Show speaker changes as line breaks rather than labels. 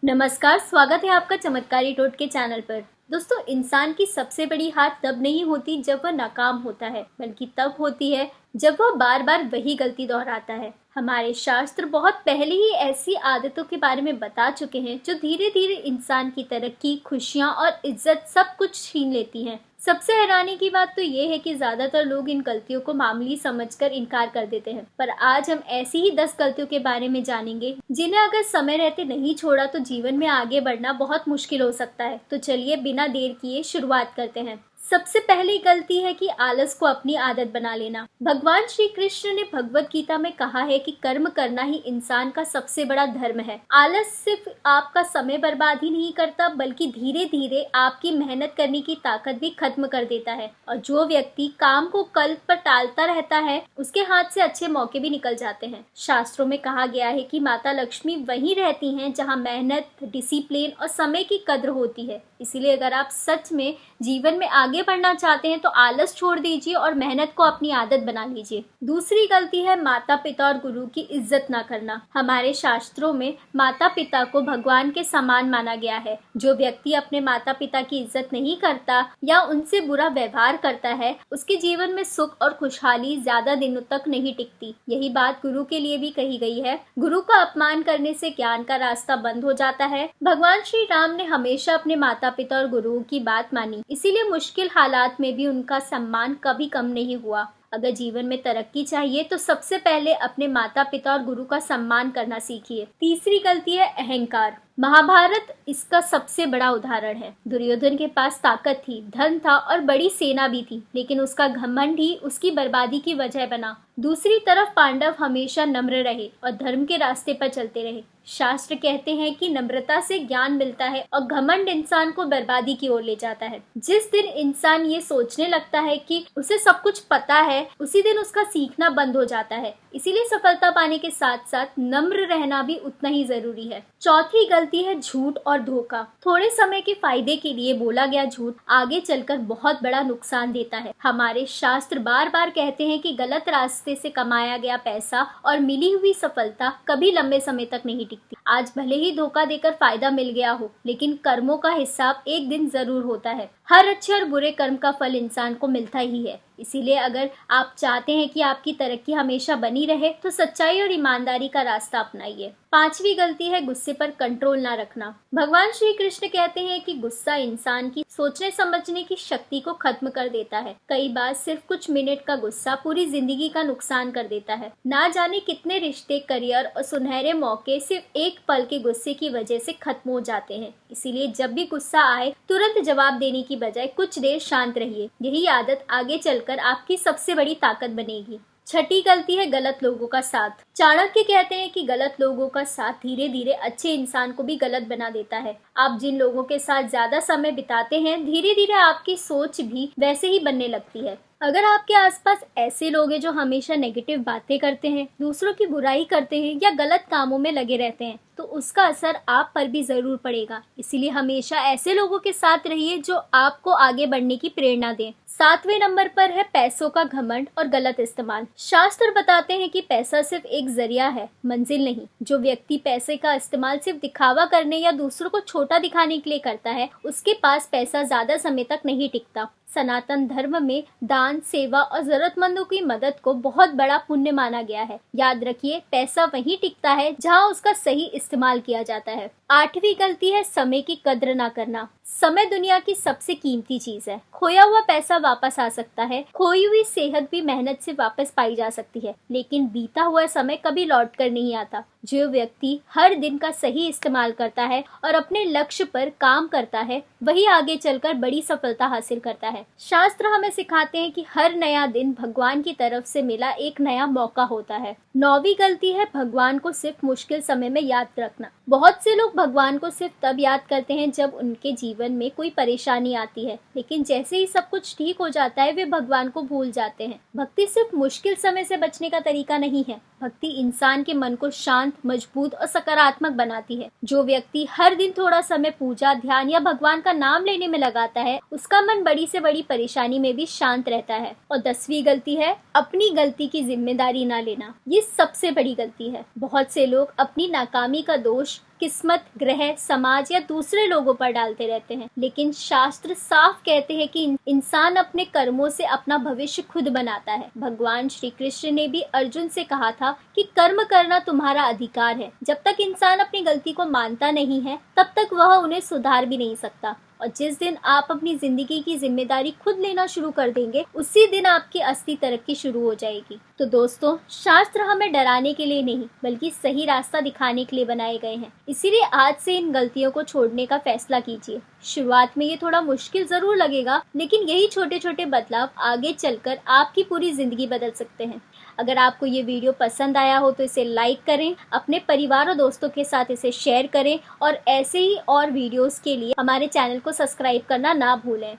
नमस्कार, स्वागत है आपका चमत्कारी टोट के चैनल पर। दोस्तों, इंसान की सबसे बड़ी हार तब नहीं होती जब वह नाकाम होता है, बल्कि तब होती है जब वह बार बार वही गलती दोहराता है। हमारे शास्त्र बहुत पहले ही ऐसी आदतों के बारे में बता चुके हैं जो धीरे धीरे इंसान की तरक्की, खुशियां और इज्जत सब कुछ छीन लेती हैं। सबसे हैरानी की बात तो ये है कि ज्यादातर लोग इन गलतियों को मामूली समझकर इनकार कर देते हैं। पर आज हम ऐसी ही 10 गलतियों के बारे में जानेंगे जिन्हें अगर समय रहते नहीं छोड़ा तो जीवन में आगे बढ़ना बहुत मुश्किल हो सकता है। तो चलिए बिना देर किए शुरुआत करते हैं। सबसे पहली गलती है कि आलस को अपनी आदत बना लेना। भगवान श्री कृष्ण ने भगवत गीता में कहा है कि कर्म करना ही इंसान का सबसे बड़ा धर्म है। आलस सिर्फ आपका समय बर्बाद ही नहीं करता, बल्कि धीरे धीरे आपकी मेहनत करने की ताकत भी खत्म कर देता है। और जो व्यक्ति काम को कल पर टालता रहता है, उसके हाथ से अच्छे मौके भी निकल जाते हैं। शास्त्रों में कहा गया है कि माता लक्ष्मी वहीं रहती हैं जहाँ मेहनत, डिसिप्लिन और समय की कद्र होती है। इसीलिए अगर आप सच में जीवन में आगे बढ़ना चाहते हैं तो आलस छोड़ दीजिए और मेहनत को अपनी आदत बना लीजिए। दूसरी गलती है माता पिता और गुरु की इज्जत ना करना। हमारे शास्त्रों में माता पिता को भगवान के समान माना गया है। जो व्यक्ति अपने माता पिता की इज्जत नहीं करता या उनसे बुरा व्यवहार करता है, उसके जीवन में सुख और खुशहाली ज्यादा दिनों तक नहीं टिकती। यही बात गुरु के लिए भी कही गई है। गुरु का अपमान करने से ज्ञान का रास्ता बंद हो जाता है। भगवान श्री राम ने हमेशा अपने माता पिता और गुरुओं की बात मानी, इसीलिए मुश्किल हालात में भी उनका सम्मान कभी कम नहीं हुआ। अगर जीवन में तरक्की चाहिए तो सबसे पहले अपने माता पिता और गुरु का सम्मान करना सीखिए। तीसरी गलती है अहंकार। महाभारत इसका सबसे बड़ा उदाहरण है। दुर्योधन के पास ताकत थी, धन था और बड़ी सेना भी थी, लेकिन उसका घमंड ही उसकी बर्बादी की वजह बना। दूसरी तरफ पांडव हमेशा नम्र रहे और धर्म के रास्ते पर चलते रहे। शास्त्र कहते हैं कि नम्रता से ज्ञान मिलता है और घमंड इंसान को बर्बादी की ओर ले जाता है। जिस दिन इंसान ये सोचने लगता है कि उसे सब कुछ पता है, उसी दिन उसका सीखना बंद हो जाता है। इसीलिए सफलता पाने के साथ साथ नम्र रहना भी उतना ही जरूरी है। चौथी गलती है झूठ और धोखा। थोड़े समय के फायदे के लिए बोला गया झूठ आगे चलकर बहुत बड़ा नुकसान देता है। हमारे शास्त्र बार बार कहते हैं कि गलत रास्ते से कमाया गया पैसा और मिली हुई सफलता कभी लंबे समय तक नहीं टिकती। आज भले ही धोखा देकर फायदा मिल गया हो, लेकिन कर्मों का हिसाब एक दिन जरूर होता है। हर अच्छे और बुरे कर्म का फल इंसान को मिलता ही है। इसीलिए अगर आप चाहते हैं कि आपकी तरक्की हमेशा बनी रहे तो सच्चाई और ईमानदारी का रास्ता अपनाइए। पांचवी गलती है गुस्से पर कंट्रोल ना रखना। भगवान श्री कृष्ण कहते हैं कि गुस्सा इंसान की सोचने समझने की शक्ति को खत्म कर देता है। कई बार सिर्फ कुछ मिनट का गुस्सा पूरी जिंदगी का नुकसान कर देता है। ना जाने कितने रिश्ते, करियर और सुनहरे मौके सिर्फ एक पल के गुस्से की वजह से खत्म हो जाते हैं। इसीलिए जब भी गुस्सा आए तुरंत जवाब देने की बजाय कुछ देर शांत रहिए। यही आदत आगे चलकर आपकी सबसे बड़ी ताकत बनेगी। छठी गलती है गलत लोगों का साथ। चाणक्य कहते हैं कि गलत लोगों का साथ धीरे धीरे अच्छे इंसान को भी गलत बना देता है। आप जिन लोगों के साथ ज्यादा समय बिताते हैं, धीरे धीरे आपकी सोच भी वैसे ही बनने लगती है। अगर आपके आसपास ऐसे लोग हैं जो हमेशा नेगेटिव बातें करते हैं, दूसरों की बुराई करते हैं या गलत कामों में लगे रहते हैं, तो उसका असर आप पर भी जरूर पड़ेगा। इसीलिए हमेशा ऐसे लोगों के साथ रहिए जो आपको आगे बढ़ने की प्रेरणा दें। 7वें नंबर पर है पैसों का घमंड और गलत इस्तेमाल। शास्त्र बताते हैं कि पैसा सिर्फ एक जरिया है, मंजिल नहीं। जो व्यक्ति पैसे का इस्तेमाल सिर्फ दिखावा करने या दूसरों को छोटा दिखाने के लिए करता है, उसके पास पैसा ज्यादा समय तक नहीं टिकता। सनातन धर्म में दान, सेवा और जरूरतमंदों की मदद को बहुत बड़ा पुण्य माना गया है। याद रखिए, पैसा वहीं टिकता है जहां उसका सही इस्तेमाल किया जाता है। 8वीं गलती है समय की कद्र ना करना। समय दुनिया की सबसे कीमती चीज है। खोया हुआ पैसा वापस आ सकता है, खोई हुई सेहत भी मेहनत से वापस पाई जा सकती है, लेकिन बीता हुआ समय कभी लौट कर नहीं आता। जो व्यक्ति हर दिन का सही इस्तेमाल करता है और अपने लक्ष्य पर काम करता है, वही आगे चलकर बड़ी सफलता हासिल करता है। शास्त्र हमें सिखाते हैं कि हर नया दिन भगवान की तरफ से मिला एक नया मौका होता है। 9वीं गलती है भगवान को सिर्फ मुश्किल समय में याद रखना। बहुत से लोग भगवान को सिर्फ तब याद करते हैं जब उनके जीवन में कोई परेशानी आती है, लेकिन जैसे ही सब कुछ ठीक हो जाता है वे भगवान को भूल जाते हैं। भक्ति सिर्फ मुश्किल समय से बचने का तरीका नहीं है। भक्ति इंसान के मन को शांत, मजबूत और सकारात्मक बनाती है। जो व्यक्ति हर दिन थोड़ा समय पूजा, ध्यान या भगवान का नाम लेने में लगाता है, उसका मन बड़ी से बड़ी परेशानी में भी शांत रहता है। और 10वीं गलती है अपनी गलती की जिम्मेदारी ना लेना। ये सबसे बड़ी गलती है। बहुत से लोग अपनी नाकामी का दोष किस्मत, ग्रह, समाज या दूसरे लोगों पर डालते रहते हैं, लेकिन शास्त्र साफ कहते हैं कि इंसान अपने कर्मों से अपना भविष्य खुद बनाता है। भगवान श्री कृष्ण ने भी अर्जुन से कहा था कि कर्म करना तुम्हारा अधिकार है। जब तक इंसान अपनी गलती को मानता नहीं है, तब तक वह उन्हें सुधार भी नहीं सकता। और जिस दिन आप अपनी जिंदगी की जिम्मेदारी खुद लेना शुरू कर देंगे, उसी दिन आपकी असली तरक्की शुरू हो जाएगी। तो दोस्तों, शास्त्र हमें डराने के लिए नहीं, बल्कि सही रास्ता दिखाने के लिए बनाए गए हैं। इसीलिए आज से इन गलतियों को छोड़ने का फैसला कीजिए। शुरुआत में ये थोड़ा मुश्किल जरूर लगेगा, लेकिन यही छोटे छोटे बदलाव आगे चलकर आपकी पूरी जिंदगी बदल सकते हैं। अगर आपको ये वीडियो पसंद आया हो तो इसे लाइक करें, अपने परिवार और दोस्तों के साथ इसे शेयर करें और ऐसे ही और वीडियोस के लिए हमारे चैनल को सब्सक्राइब करना ना भूलें।